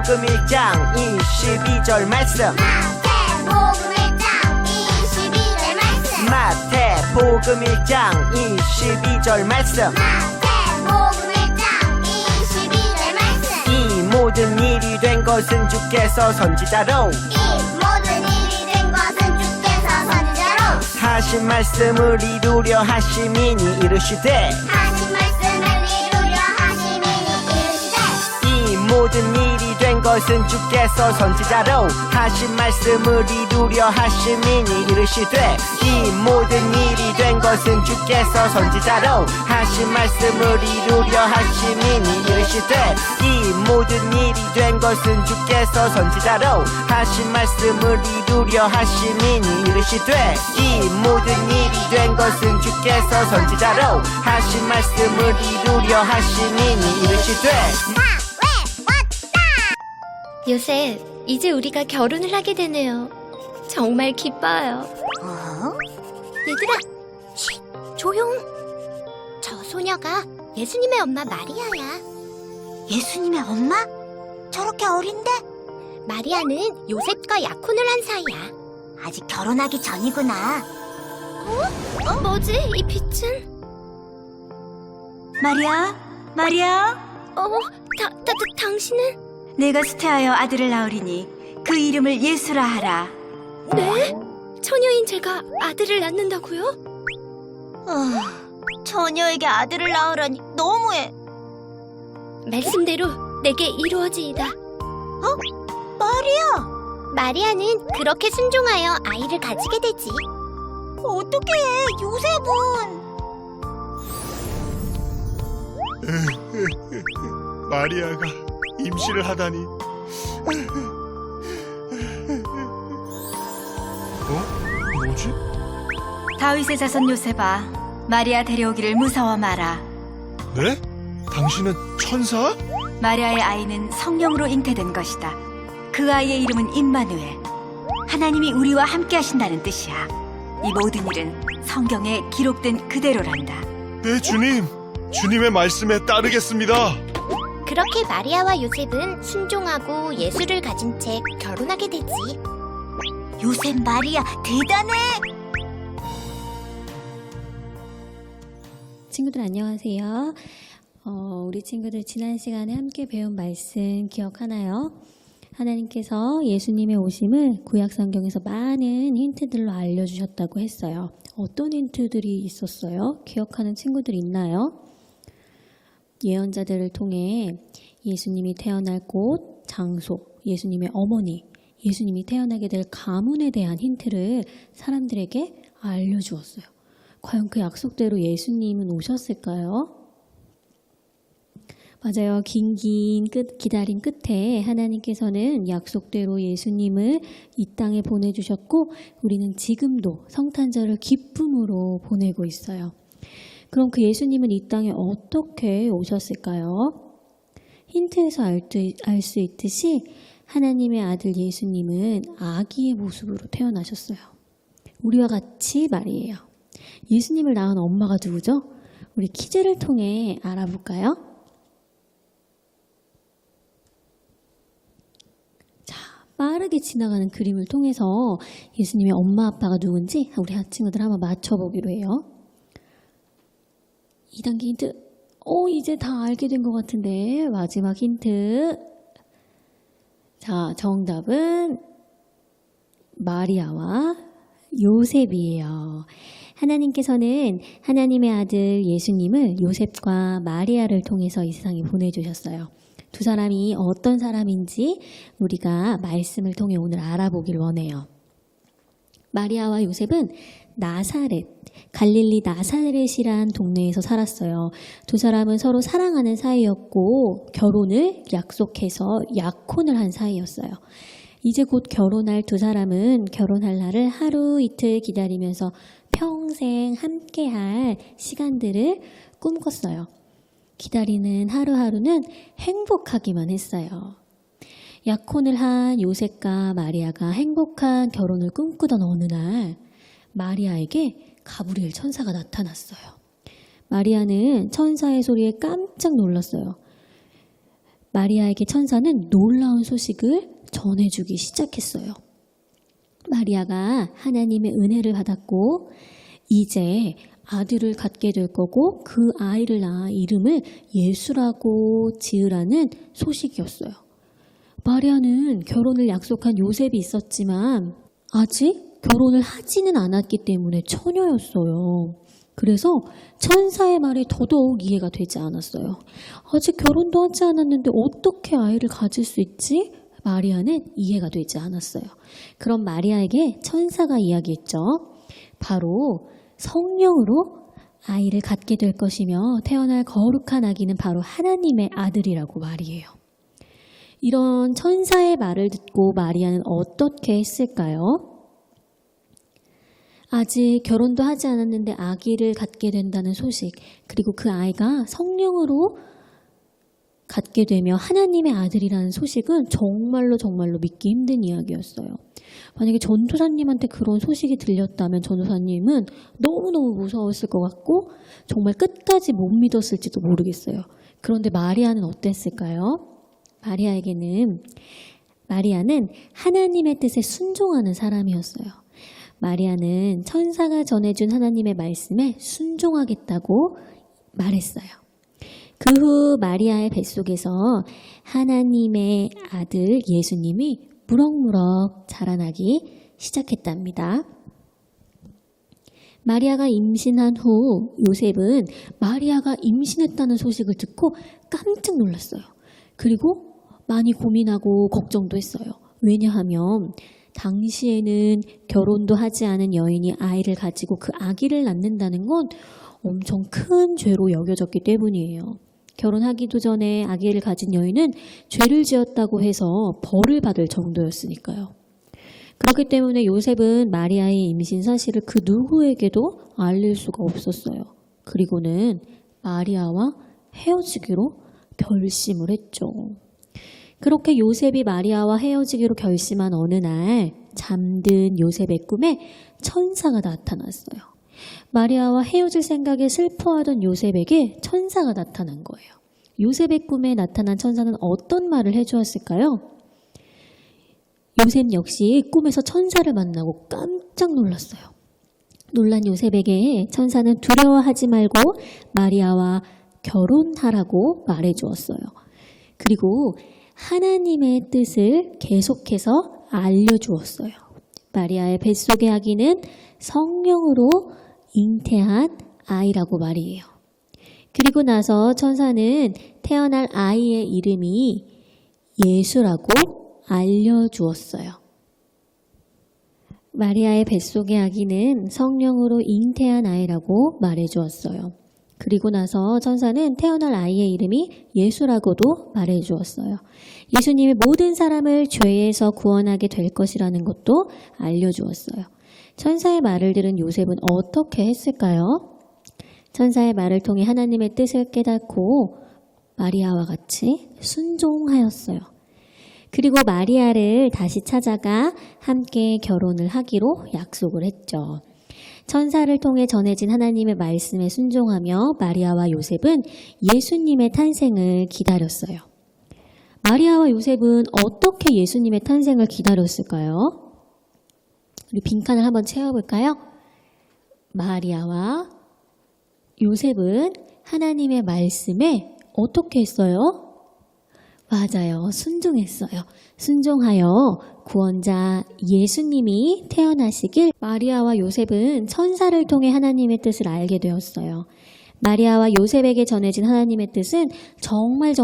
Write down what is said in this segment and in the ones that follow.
마태복음 1장 22절 말씀. 마태복음 1장 22절 말씀. 마태복음 1장 22절 말씀. 마태복음 1장 22절 말씀. 이 모든 일이 된 것은 주께서 선지자로 이 모든 일이 된 것은 주께서 선지자로 하신 말씀을 이루려 하심이니 이르시되 하신 말씀을 이루려 하심이니 이르시되 이 모든 일이 된 것은 주께서 선지자로 하신 말씀을 이루려 하심이니 이르시되 이 모든 일이 된 것은 주께서 선지자로 하신 말씀을 이루려 하심이니 이르시되 이 모든 일이 된 것은 주께서 선지자로 하신 말씀을 이루려 하심이니 이르시되 이 모든 일이 된 것은 주께서 선지자로 하신 말씀을 이루려 하심이니 이르시되. 요셉, 이제 우리가 결혼을 하게 되네요. 정말 기뻐요. 얘들아, 쉿, 조용. 저 소녀가 예수님의 엄마 마리아야. 예수님의 엄마? 저렇게 어린데? 마리아는 요셉과 약혼을 한 사이야. 아직 결혼하기 전이구나. 뭐지, 이 빛은? 마리아, 당신은? 내가 수태하여 아들을 낳으리니 그 이름을 예수라 하라. 네? 처녀인 제가 아들을 낳는다고요? 처녀에게 아들을 낳으라니 너무해. 말씀대로 내게 이루어지이다. 마리아, 마리아는 그렇게 순종하여 아이를 가지게 되지. 어떻게 해? 요셉은 마리아가 임신을 하다니. 뭐지? 다윗의 자손 요셉아, 마리아 데려오기를 무서워 마라. 네? 당신은 천사? 마리아의 아이는 성령으로 잉태된 것이다. 그 아이의 이름은 임마누엘. 하나님이 우리와 함께 하신다는 뜻이야. 이 모든 일은 성경에 기록된 그대로란다. 네, 주님. 주님의 말씀에 따르겠습니다. 그렇게 마리아와 요셉은 순종하고 예수를 가진 채 결혼하게 되지. 요셉 마리아 대단해. 친구들 안녕하세요. 우리 친구들 지난 시간에 함께 배운 말씀 기억하나요? 하나님께서 예수님의 오심을 구약성경에서 많은 힌트들로 알려주셨다고 했어요. 어떤 힌트들이 있었어요? 기억하는 친구들 있나요? 예언자들을 통해 예수님이 태어날 곳, 장소, 예수님의 어머니, 예수님이 태어나게 될 가문에 대한 힌트를 사람들에게 알려주었어요. 과연 그 약속대로 예수님은 오셨을까요? 맞아요. 긴 기다림 끝에 하나님께서는 약속대로 예수님을 이 땅에 보내주셨고 우리는 지금도 성탄절을 기쁨으로 보내고 있어요. 그럼 그 예수님은 이 땅에 어떻게 오셨을까요? 힌트에서 알 수 있듯이 하나님의 아들 예수님은 아기의 모습으로 태어나셨어요. 우리와 같이 말이에요. 예수님을 낳은 엄마가 누구죠? 우리 퀴즈를 통해 알아볼까요? 자, 빠르게 지나가는 그림을 통해서 예수님의 엄마 아빠가 누군지 우리 친구들 한번 맞춰보기로 해요. 2단계 힌트. 이제 다 알게 된 것 같은데 마지막 힌트. 자, 정답은 마리아와 요셉이에요. 하나님께서는 하나님의 아들 예수님을 요셉과 마리아를 통해서 이 세상에 보내주셨어요. 두 사람이 어떤 사람인지 우리가 말씀을 통해 오늘 알아보길 원해요. 마리아와 요셉은 나사렛, 갈릴리 나사렛이란 동네에서 살았어요. 두 사람은 서로 사랑하는 사이였고 결혼을 약속해서 약혼을 한 사이였어요. 이제 곧 결혼할 두 사람은 결혼할 날을 하루 이틀 기다리면서 평생 함께할 시간들을 꿈꿨어요. 기다리는 하루하루는 행복하기만 했어요. 약혼을 한 요셉과 마리아가 행복한 결혼을 꿈꾸던 어느 날 마리아에게 가브리엘 천사가 나타났어요. 마리아는 천사의 소리에 깜짝 놀랐어요. 마리아에게 천사는 놀라운 소식을 전해주기 시작했어요. 마리아가 하나님의 은혜를 받았고 이제 아들을 갖게 될 거고 그 아이를 낳아 이름을 예수라고 지으라는 소식이었어요. 마리아는 결혼을 약속한 요셉이 있었지만 아직 결혼을 하지는 않았기 때문에 처녀였어요. 그래서 천사의 말이 더더욱 이해가 되지 않았어요. 아직 결혼도 하지 않았는데 어떻게 아이를 가질 수 있지? 마리아는 이해가 되지 않았어요. 그럼 마리아에게 천사가 이야기했죠. 바로 성령으로 아이를 갖게 될 것이며 태어날 거룩한 아기는 바로 하나님의 아들이라고 말이에요. 이런 천사의 말을 듣고 마리아는 어떻게 했을까요? 아직 결혼도 하지 않았는데 아기를 갖게 된다는 소식, 그리고 그 아이가 성령으로 갖게 되며 하나님의 아들이라는 소식은 정말로 믿기 힘든 이야기였어요. 만약에 전도사님한테 그런 소식이 들렸다면 전도사님은 너무너무 무서웠을 것 같고 정말 끝까지 못 믿었을지도 모르겠어요. 그런데 마리아는 어땠을까요? 마리아는 하나님의 뜻에 순종하는 사람이었어요. 마리아는 천사가 전해준 하나님의 말씀에 순종하겠다고 말했어요. 그 후 마리아의 뱃속에서 하나님의 아들 예수님이 무럭무럭 자라나기 시작했답니다. 마리아가 임신한 후 요셉은 마리아가 임신했다는 소식을 듣고 깜짝 놀랐어요. 그리고 많이 고민하고 걱정도 했어요. 왜냐하면 당시에는 결혼도 하지 않은 여인이 아이를 가지고 그 아기를 낳는다는 건 엄청 큰 죄로 여겨졌기 때문이에요. 결혼하기도 전에 아기를 가진 여인은 죄를 지었다고 해서 벌을 받을 정도였으니까요. 그렇기 때문에 요셉은 마리아의 임신 사실을 그 누구에게도 알릴 수가 없었어요. 그리고는 마리아와 헤어지기로 결심을 했죠. 그렇게 요셉이 마리아와 헤어지기로 결심한 어느 날 잠든 요셉의 꿈에 천사가 나타났어요. 마리아와 헤어질 생각에 슬퍼하던 요셉에게 천사가 나타난 거예요. 요셉의 꿈에 나타난 천사는 어떤 말을 해주었을까요? 요셉 역시 꿈에서 천사를 만나고 깜짝 놀랐어요. 놀란 요셉에게 천사는 두려워하지 말고 마리아와 결혼하라고 말해주었어요. 그리고 하나님의 뜻을 계속해서 알려주었어요. 마리아의 뱃속의 아기는 성령으로 잉태한 아이라고 말이에요. 그리고 나서 천사는 태어날 아이의 이름이 예수라고 알려주었어요. 마리아의 뱃속의 아기는 성령으로 잉태한 아이라고 말해주었어요. 그리고 나서 천사는 태어날 아이의 이름이 예수라고도 말해주었어요. 예수님이 모든 사람을 죄에서 구원하게 될 것이라는 것도 알려주었어요. 천사의 말을 들은 요셉은 어떻게 했을까요? 천사의 말을 통해 하나님의 뜻을 깨닫고 마리아와 같이 순종하였어요. 그리고 마리아를 다시 찾아가 함께 결혼을 하기로 약속을 했죠. 천사를 통해 전해진 하나님의 말씀에 순종하며 마리아와 요셉은 예수님의 탄생을 기다렸어요. 마리아와 요셉은 어떻게 예수님의 탄생을 기다렸을까요? 우리 빈칸을 한번 채워볼까요? 마리아와 요셉은 하나님의 말씀에 어떻게 했어요? 맞아요. 순종했어요. 순종하여 구원자 예수님이 태어나시길 마리아와 요셉은 천사를 통해 하나님의 뜻을 알게 되었어요. 마리아와 요셉에게 전해진 하나님의 뜻은 정말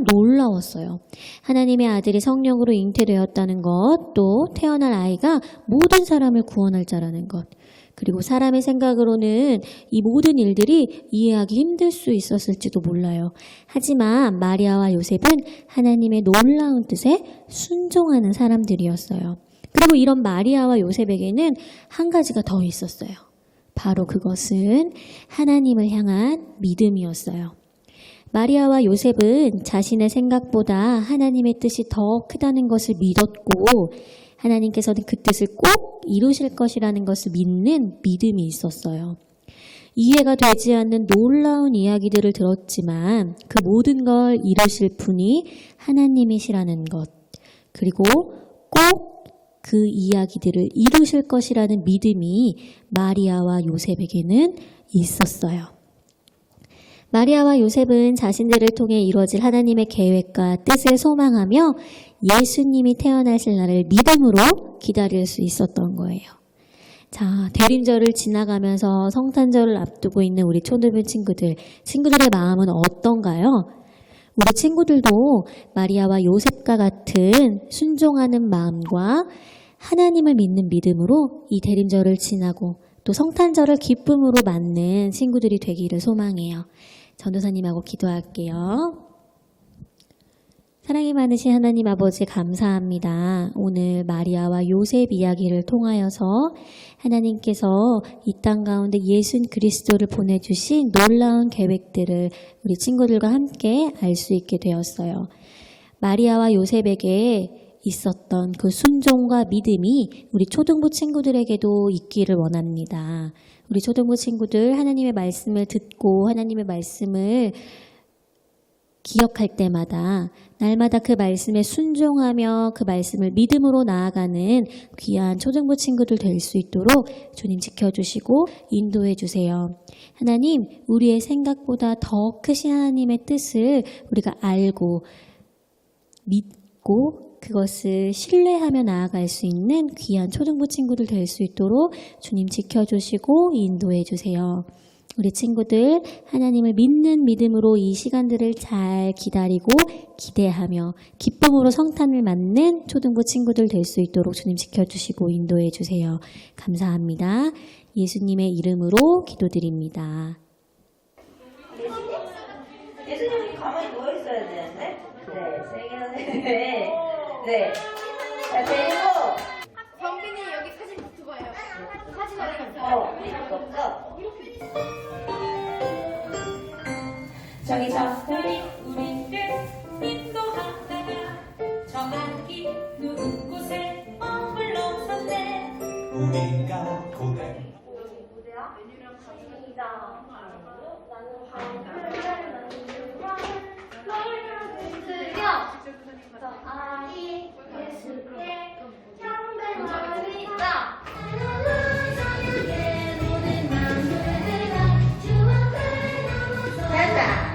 놀라웠어요. 하나님의 아들이 성령으로 잉태되었다는 것, 또 태어날 아이가 모든 사람을 구원할 자라는 것, 그리고 사람의 생각으로는 이 모든 일들이 이해하기 힘들 수 있었을지도 몰라요. 하지만 마리아와 요셉은 하나님의 놀라운 뜻에 순종하는 사람들이었어요. 그리고 이런 마리아와 요셉에게는 한 가지가 더 있었어요. 바로 그것은 하나님을 향한 믿음이었어요. 마리아와 요셉은 자신의 생각보다 하나님의 뜻이 더 크다는 것을 믿었고, 하나님께서는 그 뜻을 꼭 이루실 것이라는 것을 믿는 믿음이 있었어요. 이해가 되지 않는 놀라운 이야기들을 들었지만 그 모든 걸 이루실 분이 하나님이시라는 것, 그리고 꼭 그 이야기들을 이루실 것이라는 믿음이 마리아와 요셉에게는 있었어요. 마리아와 요셉은 자신들을 통해 이루어질 하나님의 계획과 뜻을 소망하며 예수님이 태어나실 날을 믿음으로 기다릴 수 있었던 거예요. 자, 대림절을 지나가면서 성탄절을 앞두고 있는 우리 초등부 친구들의 마음은 어떤가요? 우리 친구들도 마리아와 요셉과 같은 순종하는 마음과 하나님을 믿는 믿음으로 이 대림절을 지나고 또 성탄절을 기쁨으로 맞는 친구들이 되기를 소망해요. 전도사님하고 기도할게요. 사랑이 많으신 하나님 아버지 감사합니다. 오늘 마리아와 요셉 이야기를 통하여서 하나님께서 이 땅 가운데 예수 그리스도를 보내주신 놀라운 계획들을 우리 친구들과 함께 알 수 있게 되었어요. 마리아와 요셉에게 있었던 그 순종과 믿음이 우리 초등부 친구들에게도 있기를 원합니다. 우리 초등부 친구들 하나님의 말씀을 듣고 하나님의 말씀을 기억할 때마다 날마다 그 말씀에 순종하며 그 말씀을 믿음으로 나아가는 귀한 초등부 친구들 될 수 있도록 주님 지켜주시고 인도해 주세요. 하나님, 우리의 생각보다 더 크신 하나님의 뜻을 우리가 알고 믿고 그것을 신뢰하며 나아갈 수 있는 귀한 초등부 친구들 될 수 있도록 주님 지켜주시고 인도해 주세요. 우리 친구들 하나님을 믿는 믿음으로 이 시간들을 잘 기다리고 기대하며 기쁨으로 성탄을 맞는 초등부 친구들 될 수 있도록 주님 지켜주시고 인도해 주세요. 감사합니다. 예수님의 이름으로 기도드립니다. 예수님이 가만히 누워 있어야 되는데? 네, 세 개는 네. 자, 그리고 범빈이 여기 사진 붙고 봐요. 사진 어디 저기서 별이 우리를 인도하다가 저 아기 누운 곳에 머물렀었네. 우리가 고대 아이 예수께 경배하리 있다. 됐다.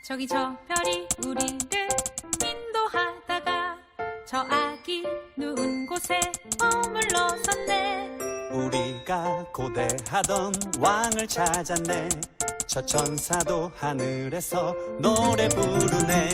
저기 저 별이 우리를 인도하다가 저 아기 누운 곳에 머물렀었네. 우리가 고대하던 왕을 찾았네. 저 천사도 하늘에서 노래 부르네.